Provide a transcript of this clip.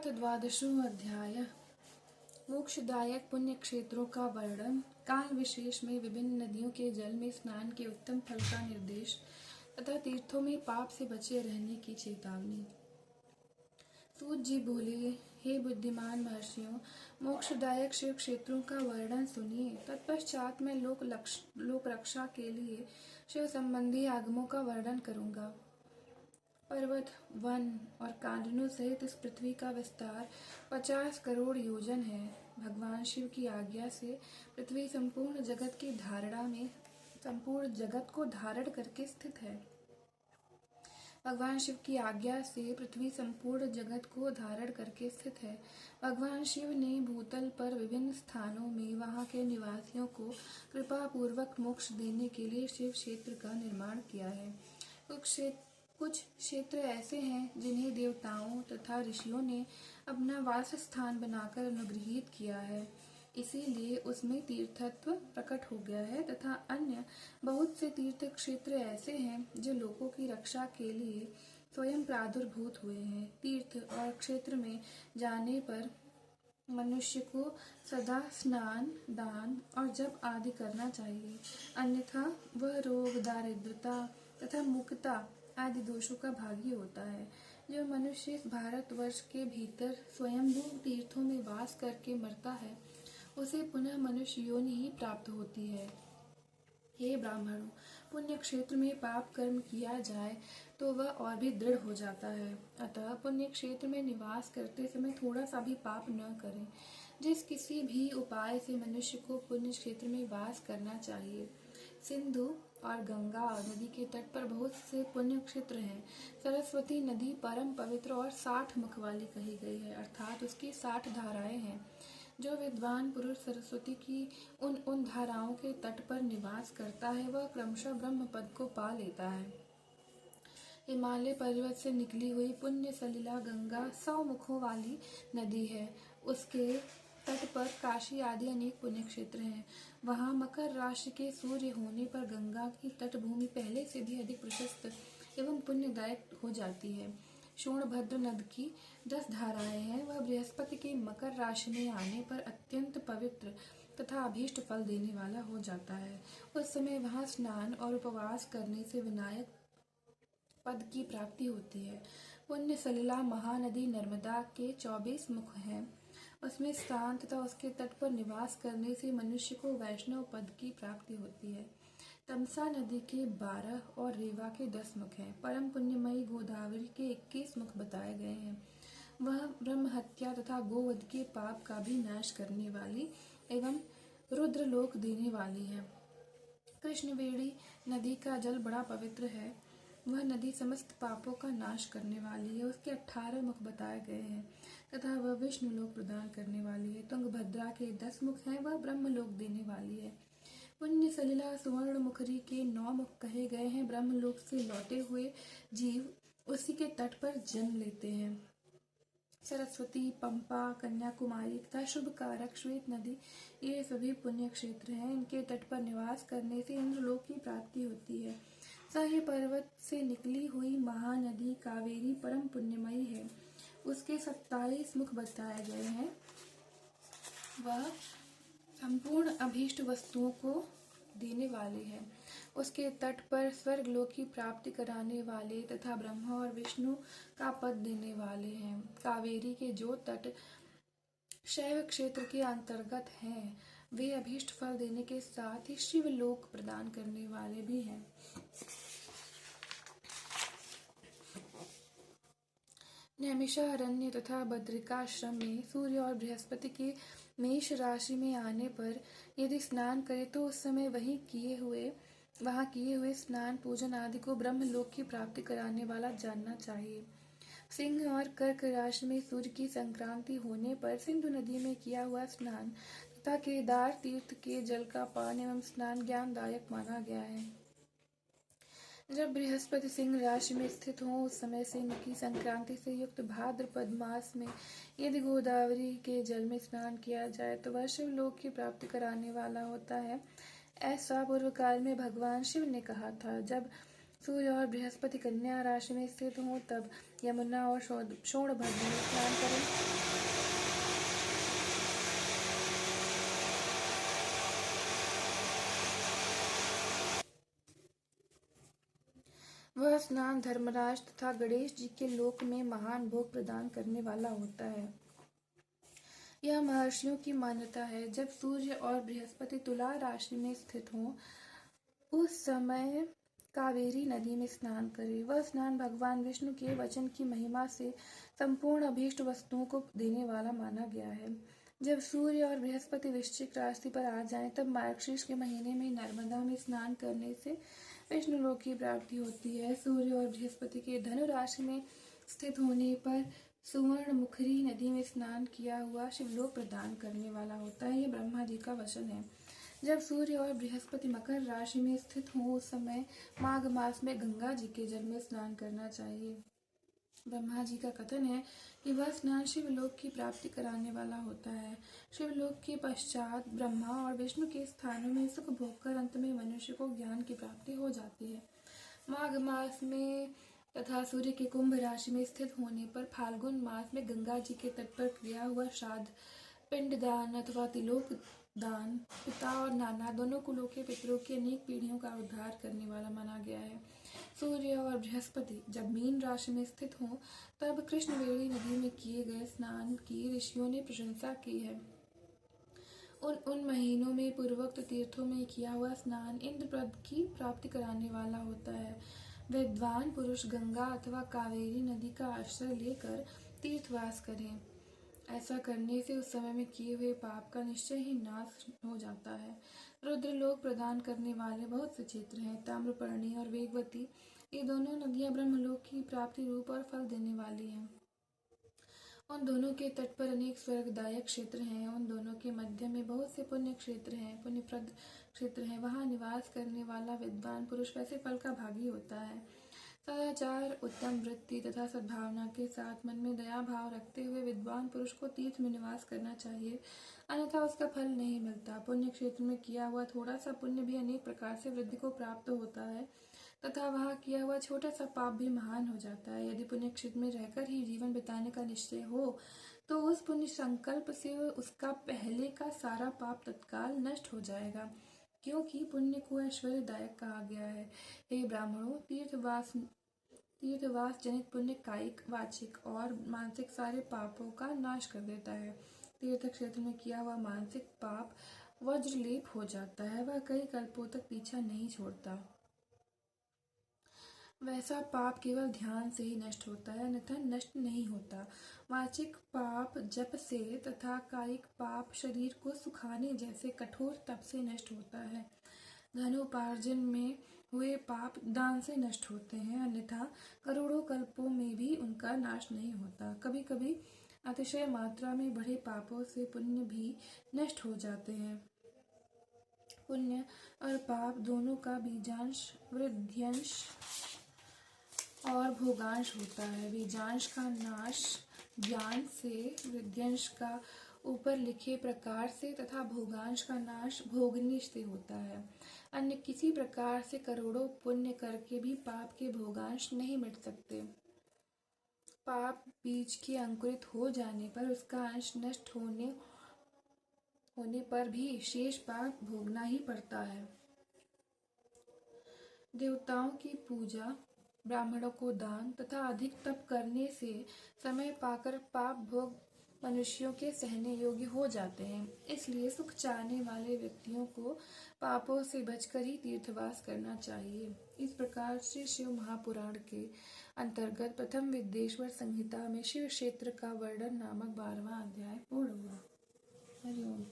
अथ द्वादशों अध्याय। मोक्षदायक पुण्य क्षेत्रों का वर्णन। काल विशेष में विभिन्न नदियों के जल में स्नान के उत्तम फल का निर्देश तथा तीर्थों में पाप से बचे रहने की चेतावनी। सूत जी बोले, हे बुद्धिमान महर्षियों, मोक्षदायक शिव क्षेत्रों का वर्णन सुनिए। तत्पश्चात मैं लोक रक्षा के लिए शिव संबंधी आगमों का वर्णन करूंगा। पर्वत, वन और कांडनों सहित इस पृथ्वी का विस्तार 50 करोड़ योजन है। भगवान शिव की आज्ञा से पृथ्वी संपूर्ण जगत को धारण करके स्थित है। भगवान शिव की आज्ञा से पृथ्वी संपूर्ण जगत को धारण करके स्थित है। भगवान शिव ने भूतल पर विभिन्न स्थानों में वहां के निवासियों को कृपा पूर्वक मोक्ष देने के लिए शिव क्षेत्र का निर्माण किया है। कुछ क्षेत्र ऐसे हैं जिन्हें देवताओं तथा ऋषियों ने अपना वास स्थान बनाकर अनुग्रहित किया है, इसीलिए उसमें तीर्थत्व प्रकट हो गया है। तथा अन्य बहुत से तीर्थ क्षेत्र ऐसे हैं जो लोगों की रक्षा के लिए स्वयं प्रादुर्भूत हुए हैं। तीर्थ और क्षेत्र में जाने पर मनुष्य को सदा स्नान, दान और जप आदि करना चाहिए, अन्यथा वह रोग, दारिद्रता तथा मुक्ता आदि दोषों का भागी होता है। जो मनुष्य इस भारतवर्ष के भीतर स्वयंभू तीर्थों में वास करके मरता है, उसे पुनः मनुष्य योनि ही प्राप्त होती है। हे ब्राह्मणों, पुण्य क्षेत्र में पाप कर्म किया जाए तो वह और भी दृढ़ हो जाता है। अतः पुण्य क्षेत्र में निवास करते समय थोड़ा सा भी पाप न करें। जिस किसी भी उपाय से मनुष्य को पुण्य क्षेत्र में वास करना चाहिए। सिंधु और गंगा नदी के तट पर बहुत से पुण्य क्षेत्र हैं। सरस्वती नदी परम पवित्र और 60 मुख वाली कही गई है, अर्थात उसकी 60 धाराएं हैं। जो विद्वान पुरुष सरस्वती की उन धाराओं के तट पर निवास करता है, वह क्रमशः ब्रह्म पद को पा लेता है। हिमालय पर्वत से निकली हुई पुण्य सलिला गंगा 100 मुखों वाली नदी है। उसके तट पर काशी आदि अनेक पुण्य क्षेत्र हैं। वहाँ मकर राशि के सूर्य होने पर गंगा की तटभूमि पहले से भी अधिक प्रशस्त एवं पुण्यदायक हो जाती है। सोनभद्र नद की 10 धाराएं हैं। वह बृहस्पति के मकर राशि में आने पर अत्यंत पवित्र तथा अभीष्ट फल देने वाला हो जाता है। उस समय वहाँ स्नान और उपवास करने से विनायक पद की प्राप्ति होती है। पुण्य सलिला महानदी नर्मदा के 24 मुख हैं। उसमें स्नान तथा उसके तट पर निवास करने से मनुष्य को वैष्णव पद की प्राप्ति होती है। तमसा नदी के 12 और रेवा के 10 मुख हैं। परम पुण्यमयी गोदावरी के 21 मुख बताए गए हैं। वह ब्रह्म हत्या तथा गोवध के पाप का भी नाश करने वाली एवं रुद्रलोक देने वाली है। कृष्णवेणी नदी का जल बड़ा पवित्र है। वह नदी समस्त पापों का नाश करने वाली है। उसके 18 मुख बताए गए हैं तथा वह विष्णु लोक प्रदान करने वाली है। तुंगभद्रा के 10 मुख हैं। वह ब्रह्मलोक देने वाली है। पुण्य सलिला सुवर्ण मुखरी के 9 मुख कहे गए हैं। ब्रह्मलोक से लौटे हुए जीव उसी के तट पर जन्म लेते हैं। सरस्वती, पंपा, कन्याकुमारी तथा शुभ कारक श्वेत नदी, ये सभी पुण्य क्षेत्र हैं। इनके तट पर निवास करने से इंद्रलोक की प्राप्ति होती है। सह्य पर्वत से निकली हुई महानदी कावेरी परम पुण्यमयी है। उसके 27 मुख बताए गए हैं। वह संपूर्ण अभीष्ट वस्तुओं को देने वाली है। उसके तट पर स्वर्गलोक की प्राप्ति कराने वाले तथा ब्रह्मा और विष्णु का पद देने वाले हैं। कावेरी के जो तट शैव क्षेत्र के अंतर्गत हैं, वे अभीष्ट फल देने के साथ ही शिवलोक प्रदान करने वाले भी हैं। नैमिषारण्य तथा बद्रिकाश्रम में सूर्य और बृहस्पति के मेष राशि में आने पर यदि स्नान करे तो उस समय वहाँ किए हुए स्नान, पूजन आदि को ब्रह्मलोक की प्राप्ति कराने वाला जानना चाहिए। सिंह और कर्क राशि में सूर्य की संक्रांति होने पर सिंधु नदी में किया हुआ स्नान तथा केदार तीर्थ के जल का पान एवं स्नान ज्ञानदायक माना गया है। जब बृहस्पति सिंह राशि में स्थित हो, उस समय सिंह की संक्रांति से युक्त भाद्रपद मास में यदि गोदावरी के जल में स्नान किया जाए तो वह शिवलोक की प्राप्ति कराने वाला होता है। ऐसा पूर्व काल में भगवान शिव ने कहा था। जब सूर्य और बृहस्पति कन्या राशि में स्थित हों तब यमुना और सोनभद्र में स्नान करें। वह स्नान धर्मराज तथा गणेश जी के लोक में महान भोग प्रदान करने वाला होता है। यह महर्षियों की मान्यता है। जब सूर्य और बृहस्पति तुला राशि में स्थित हों उस समय कावेरी नदी में स्नान करें। वह स्नान भगवान विष्णु के वचन की महिमा से संपूर्ण अभीष्ट वस्तुओं को देने वाला माना गया है। जब सूर्य और बृहस्पति वृश्चिक राशि पर आ जाएं तब मार्गशीर्ष के महीने में नर्मदा में स्नान करने से विष्णु लोक की प्राप्ति होती है। सूर्य और बृहस्पति के धनु राशि में स्थित होने पर सुवर्ण मुखरी नदी में स्नान किया हुआ शिवलोक प्रदान करने वाला होता है। ये ब्रह्मा जी का वचन है। जब सूर्य और बृहस्पति मकर राशि में स्थित हो उस समय माघ मास में गंगा जी के जल में स्नान करना चाहिए। ब्रह्मा जी का कथन है कि वह स्नान शिवलोक की प्राप्ति कराने वाला होता है। शिवलोक के पश्चात ब्रह्मा और विष्णु के स्थानों में सुख भोग कर अंत में मनुष्य को ज्ञान की प्राप्ति हो जाती है। माघ मास में तथा सूर्य के कुंभ राशि में स्थित होने पर फाल्गुन मास में गंगा जी के तट पर किया हुआ श्राद्ध, पिंडदान अथवा तिलोक दान पिता और नाना दोनों कुलों के पितरों की अनेक पीढ़ियों का उद्धार करने वाला माना गया है। सूर्य और बृहस्पति जब मीन राशि में स्थित हों तब कृष्णवेणी नदी में किए गए स्नान की ऋषियों ने प्रशंसा की है। उन महीनों में पूर्वोक्त तीर्थों में किया हुआ स्नान इंद्रप्रद की प्राप्ति कराने वाला होता है। विद्वान पुरुष गंगा अथवा कावेरी नदी का आश्रय लेकर तीर्थवास करें। ऐसा करने से उस समय में किए हुए पाप का निश्चय ही नाश हो जाता है। रुद्रलोक प्रदान करने वाले बहुत से क्षेत्र हैं। ताम्रपर्णी और वेगवती ये दोनों नदियां ब्रह्मलोक की प्राप्ति रूप और फल देने वाली हैं। उन दोनों के तट पर अनेक स्वर्गदायक क्षेत्र हैं। उन दोनों के मध्य में बहुत से पुण्य क्षेत्र हैं, पुण्यप्रद क्षेत्र हैं। वहाँ निवास करने वाला विद्वान पुरुष वैसे फल का भागी होता है। सदाचार, उत्तम वृत्ति तथा सद्भावना के साथ मन में दया भाव रखते हुए विद्वान पुरुष को तीर्थ में निवास करना चाहिए, अन्यथा उसका फल नहीं मिलता। पुण्य क्षेत्र में किया हुआ थोड़ा सा पुण्य भी अनेक प्रकार से वृद्धि को प्राप्त होता है तथा वहाँ किया हुआ छोटा सा पाप भी महान हो जाता है। यदि पुण्य क्षेत्र में रहकर ही जीवन बिताने का निश्चय हो तो उस पुण्य संकल्प से उसका पहले का सारा पाप तत्काल नष्ट हो जाएगा, क्योंकि पुण्य को ऐश्वर्यदायक कहा गया है। हे ब्राह्मणों, तीर्थवास जनित पुण्य कायिक, वाचिक और मानसिक सारे पापों का नाश कर देता है। तीर्थ क्षेत्र में किया हुआ मानसिक पाप वज्रलेप हो जाता है, वह कई कल्पों तक पीछा नहीं छोड़ता। वैसा पाप केवल ध्यान से ही नष्ट होता है, अन्यथा नष्ट नहीं होता। वाचिक पाप जप से तथा कायिक पाप शरीर को सुखाने जैसे कठोर तप से नष्ट होता है। धनोपार्जन में हुए पाप दान से नष्ट होते हैं, अन्यथा करोड़ों कल्पों में भी उनका नाश नहीं होता। कभी कभी अतिशय मात्रा में बढ़े पापों से पुण्य भी नष्ट हो जाते हैं। पुण्य और पाप दोनों का बीजांश, वृद्ध्यंश और भोगांश होता है। बीजांश का नाश ज्ञान से, वृद्ध्यंश का ऊपर लिखे प्रकार से तथा भोगांश का नाश भोगने से होता है। अन्य किसी प्रकार से करोड़ों पुण्य करके भी पाप के भोगांश नहीं मिट सकते। पाप बीज के अंकुरित हो जाने पर उसका अंश नष्ट होने पर भी शेष पाप भोगना ही पड़ता है। देवताओं की पूजा, ब्राह्मणों को दान तथा अधिक तप करने से समय पाकर पाप भोग मनुष्यों के सहने योग्य हो जाते हैं। इसलिए सुख चाहने वाले व्यक्तियों को पापों से बचकर ही तीर्थवास करना चाहिए। इस प्रकार से शिव महापुराण के अंतर्गत प्रथम विद्येश्वर संहिता में शिव क्षेत्र का वर्णन नामक 12वां अध्याय पूर्ण हुआ। हरि ओम।